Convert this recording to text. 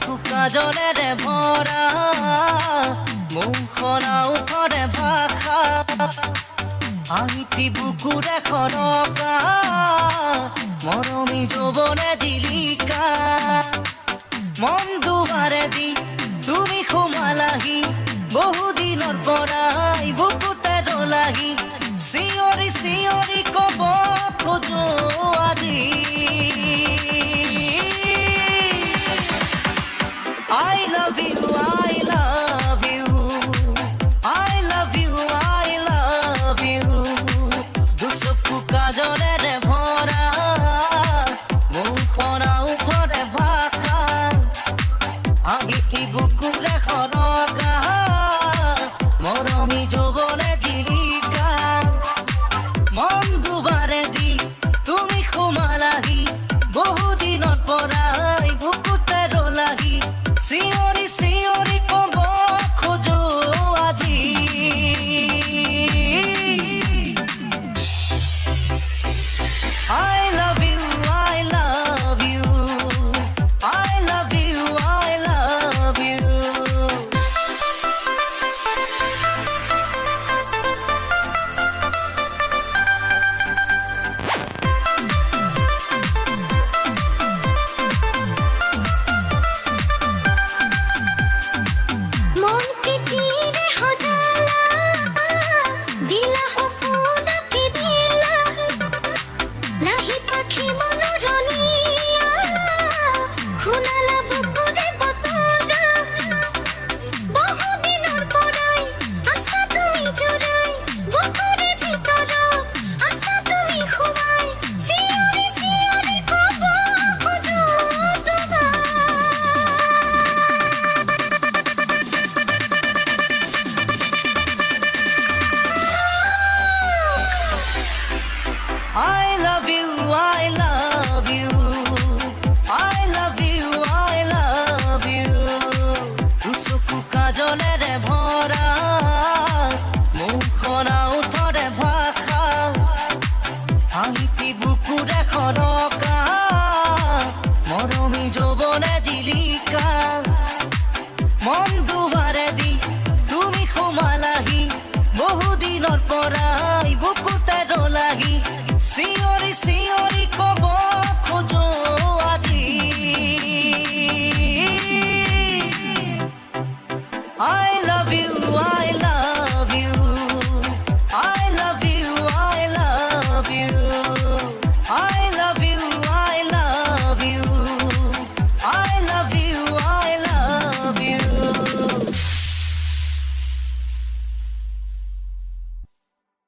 দুচকু কাজলেৰে ভৰা মুখনা উঠৰে ভাষা আহিতি বুকুৰে খৰকা মৰমী যৌৱনে জিলিকা মন দুৱাৰে দি তুমি সোমালাহি বহুদিনৰ পৰাই বুকুতে ৰলাহি চিঞৰি চিঞৰি ক'ব খোজো আজি I love you, I love you, I love you, I love you. দুচকু কাজলেৰে ভৰা মুখনা উঠৰে ভাষা আহিতি বুকু